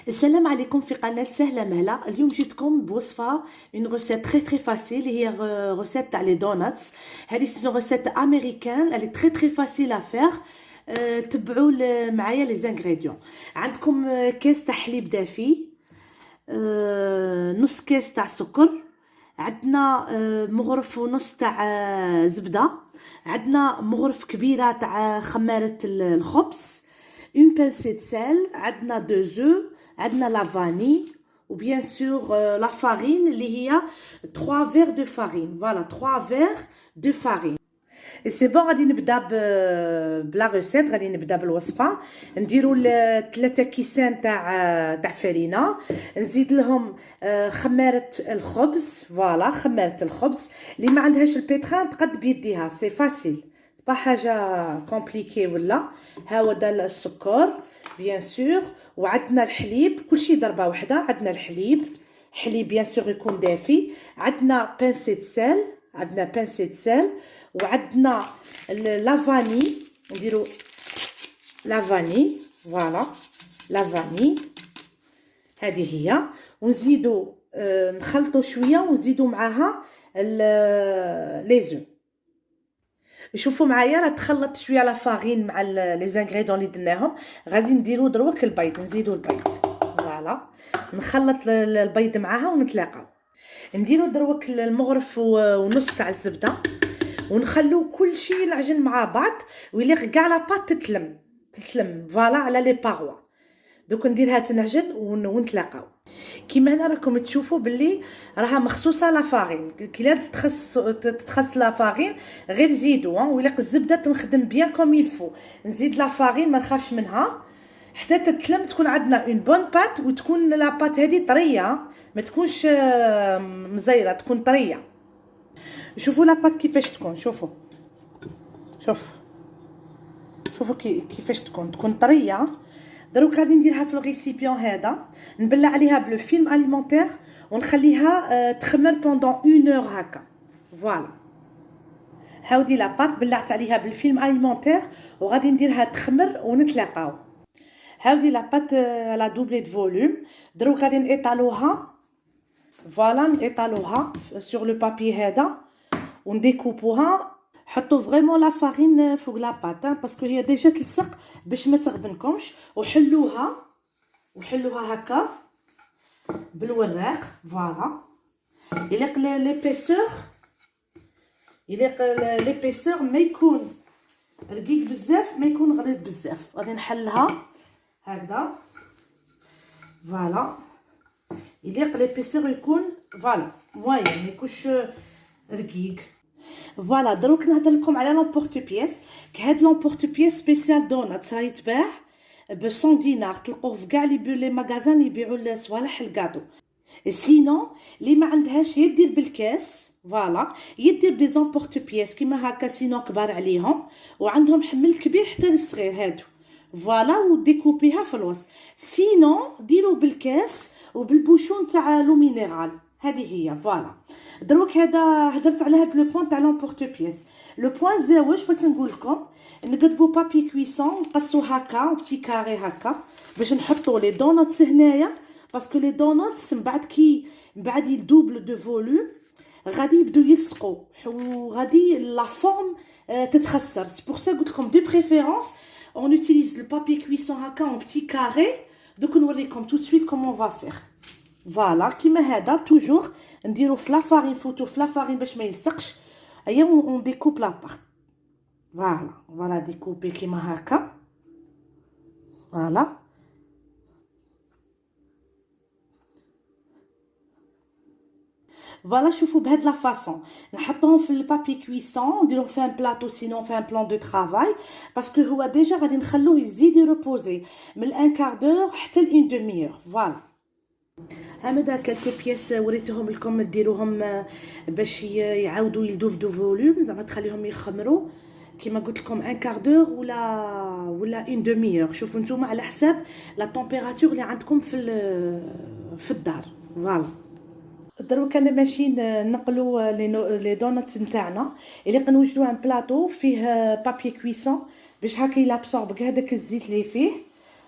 السلام عليكم في قناة سهلة مهلة. اليوم جيتكم بوصفة اون روسيت تري فاسيل، هي روسيت تاع لي دوناتس. هذه سي روسيت امريكان، الي تري فاسيل ا فيغ. تبعوا معايا لي زانغريديون. عندكم كاس تاع حليب دافي، نص كاس تاع سكر، عندنا مغرف ونص تاع زبدة، عندنا مغرف كبيرة تاع خمارة الخبز، اون بانسي د سال، عندنا دو زو، عندنا لا فاني، وبيان سور لا فارين اللي هي 3 فيغ دو فارين. فوالا 3 فيغ دو فارين. سي بون. غادي نبدا بلا ريسيت، غادي نبدا بالوصفه. نديروا 3 كيسان تاع فرينه، نزيد لهم خماره الخبز. فوالا خماره الخبز. اللي ما عندهاش البيتران تقد بيديها، سي فاسيل، با حاجه كومبليكي. ولا ها هو دا السكر بيان سور، وعندنا الحليب، كلشي ضربه وحده. عندنا الحليب بيان سور يكون دافي، عندنا بانسي سال، عندنا بانسي سال، وعندنا لا فاني. نديرو لا فاني، فوالا لا فاني هذه هي. ونزيدو نخلطو شويه، ونزيدو معاها لي زو. شوفوا معايا راه تخلط شويه لا فارين مع لي زانغريدون اللي درناهم. غادي نديرو دروك البيض، نزيدو البيض. فوالا نخلط البيض معاها ونتلاقاو. نديرو دروك المغرف ونص تاع الزبده، ونخلو كل شيء العجن مع بعض، ويليق كاع لاباط تتلم فوالا على لي باغوا. دوك نديرها تنعجن ونتلاقاو. كيما هنا راكم تشوفوا باللي راها مخصوصه لا فارين. كي لا تتخص لا فارين غير زيدوا، ويليق الزبده تنخدم بيان كوم يلفو. نزيد لا فارين ما نخافش منها حتى تتلم، تكون عندنا اون بون بات، وتكون لا بات هذه طريه، ما تكونش مزيره، تكون طريه. شوفوا لاباط كيفاش تكون. شوفوا كيفاش تكون طريه. دروك غادي نديرها في الريسيبيون هذا، نبلع عليها بلو فيلم اليمونتير، ونخليها تخمر بوندون 1 اور هكا. فوالا هاودي لاباط بلعت عليها بالفيلم اليمونتير، وغادي نديرها تخمر ونتلاقاو. هاودي لاباط لا دوبلي دو فوليوم. دروك غادي نيطالوها، فوالا نيطالوها سور لو بابي هذا، ونديكوبوها. حطوا فريمون لا فارين فوق لا بات، باسكو هي ديجا تلصق باش ما تغبنكمش. وحلوها هكا بالوراق. فوالا يليق ليبيسور ما يكون رقيق بزاف، ما يكون غليظ بزاف. غادي نحلها هكذا. فوالا يليق ليبيسور يكون فوالا موين، ما يكونش رقيق. فوالا دروك نهضر لكم على لومبورت بياس. هاد لومبورت بياس سبيسيال دونات راه يتباع ب 100 دينار، تلقوه في كاع لي ماغازان اللي يبيعوا الصوالح الكادو. سينو اللي ما عندهاش يدير بالكاس، فوالا يدير دي زومبورت بياس كيما هكا، سينو كبار عليهم وعندهم حمل كبير حتى للصغير هادو. فوالا وديكوبيها في الوسط. سينو ديروا بالكاس وبالبوشون تاع لو مينيرال. هذه هي. فوالا دروك هذا هضرت على هاد لو بوين تاع لومبورت بياس. لو بوين زاوج بغيت نقول لكم، نقدبوا بابي كويسون، نقصوا هكا بتي كاري هكا باش نحطوا لي دوناتس هنايا، باسكو لي دوناتس من بعد يدوبل دو فوليوم غادي يبداو يلصقوا، وغادي لا فورم تتخسر. سي بور سا قلت لكم دو بريفيرونس اون يوتيليز لو بابي كويسون هكا اون بتي كاري. دوك نوريكم تو سويت كومون فا فيغ. فوالا كيما هذا توجور نديرو في لا فارين، فوتو في لا فارين باش ما يلصقش. ايا اون ديكوب لا بارت. فوالا ديكوبي كيما هكا. فوالا شوفوا بهاد لا فاصون نحطوهم في البابي كويسون، نديرهم في ان بلاطو، سينون في ان بلان دو ترافاي، باسكو هو ديجا غادي نخلوه يزيد يريبوزي من ان كار دور حتى لين دومي اور. فوالا هامدا كالكو بياس وريتهم لكم ديروهم باش يعاودوا يلدوا في دو فوليوم، زعما تخليهم يخمروا كيما قلت لكم ان كار دور ولا اون دومي اور. شوفوا نتوما على حساب لا طومبيراتور اللي عندكم في الدار. فوالا دروك انا ماشيين نقلوا لي دوناتس نتاعنا اللي نوجدوا ان بلاطو فيه بابي كويسون باش هكا يلابسورب هذاك الزيت اللي فيه.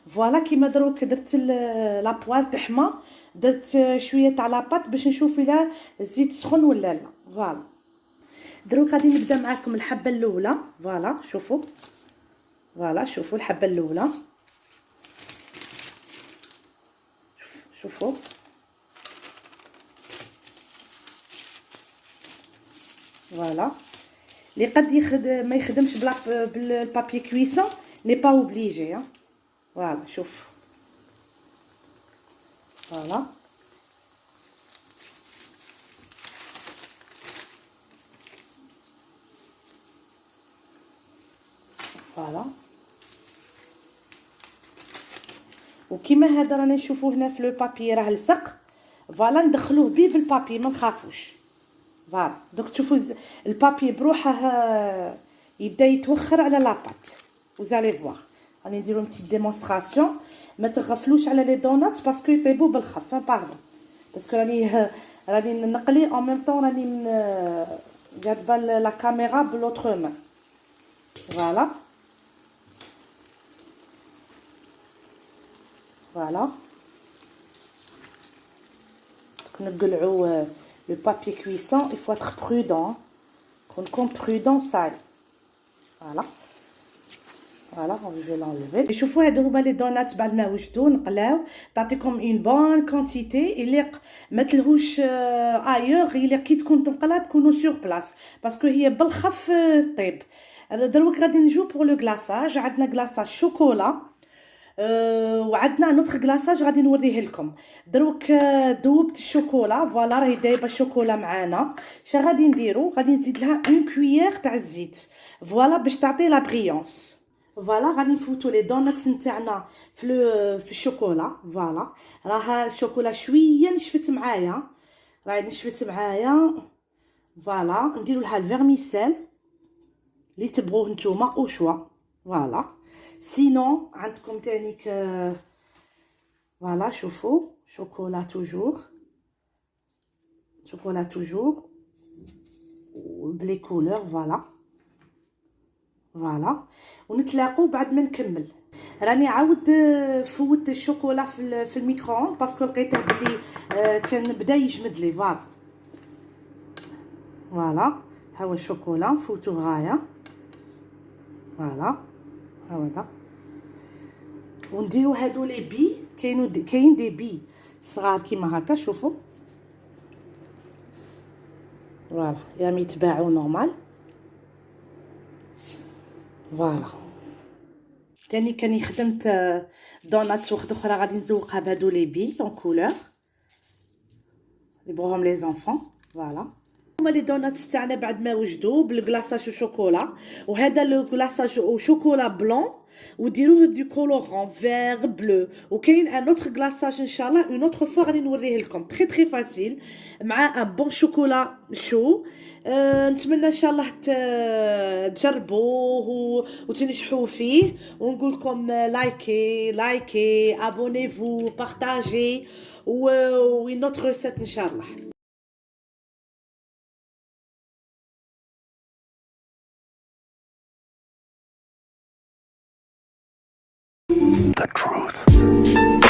فوالا كيما دروك درت لابوال تحمى، درت شويه تاع لاباط باش نشوف الا الزيت سخن ولا لا. فوالا دروك غادي نبدا معاكم الحبه الاولى. فوالا شوفوا، فوالا شوفوا الحبه الاولى، شوفوا فوالا. اللي قد ما يخدمش بالبابي كويسون ني با اوبليجي. فوالا شوف، فوالا فوالا. وكيما هذا رانا نشوفوه هنا في لو بابي راه لصق، فوالا ندخلوه بيه بالبابي ما نخافوش. فوالا دوك تشوفوا البابي بروحه يبدا يتوخر على لاباط. وزالي فواغ راني نديرو بتي ديمونستراسيون. ما تغفلوش على لي دونات باسكو يطيبوا بالخف. باردون باسكو راني نقلي ان ميم طون، راني جايبه لا كاميرا بلوتر مان. فوالا فوالا نقلعوا لو بابي كويسون. il faut être prudent، نكون prudent صاي. فوالا فوالا جو لونليفي. شوفوا هادو هما لي دونات بعد ما وجدوا نقلاو، تعطيكم اون بون كونتيتي يليق ما تلهوش ايور، يليق كي تكون تنقلا تكونوا سور بلاص باسكو هي بالخف طيب. دروك غادي نجو بور لو كلاصاج. عندنا كلاصاج شوكولا وعندنا نوتر كلاصاج غادي نوريه لكم. دروك ذوبت الشوكولا، فوالا راهي دايبه الشوكولا معانا. شا غادي نديرو؟ غادي نزيد لها اون كويير تاع الزيت، فوالا باش تعطي لا بريونس. فوالا غادي نفوتو لي دوناتس نتاعنا في الشوكولا. فوالا راها الشوكولا شويه نشفت معايا، راهي نشفت معايا. فوالا نديرو لها الفيرميسيل اللي تبغوه نتوما او شوا. فوالا سينون عندكم تانيك فوالا شوفوا شوكولا توجور، شوكولا توجور بلي كولور. فوالا فوالا ونتلاقوا بعد ما نكمل. راني عاود فوت الشوكولا في الميكرووند باسكو لقيته بلي كان بدا يجمد لي. فوالا فوالا ها هو الشوكولا نفوتو غايه. فوالا ها هو هذا. ونديرو هادو لي بي، كاين دي بي صغار كيما هكا شوفوا. فوالا راهم يتباعوا نورمال. فوالا تاني كاني خدمت دونات وحده اخرى غادي نزوقها بهادو لي بي اون كولور يبغوهم لي زونفون. فوالا هما لي دونات تاعنا بعد ما وجدوا بالكلاصاج وشوكولا، وهذا لو كلاصاج وشوكولا بلون وديروه دو كولورون فيغ بلو. وكاين ان اوتر كلاصاج ان شاء الله اون اوتر فوا غادي نوريه لكم تري فاسيل مع ان بون شوكولا شو. نتمنى ان شاء الله تجربوه وتنجحوا فيه. ونقول لكم لايكي ابونيفو بارطاجي و نوتر ريسيت ان شاء الله. The truth.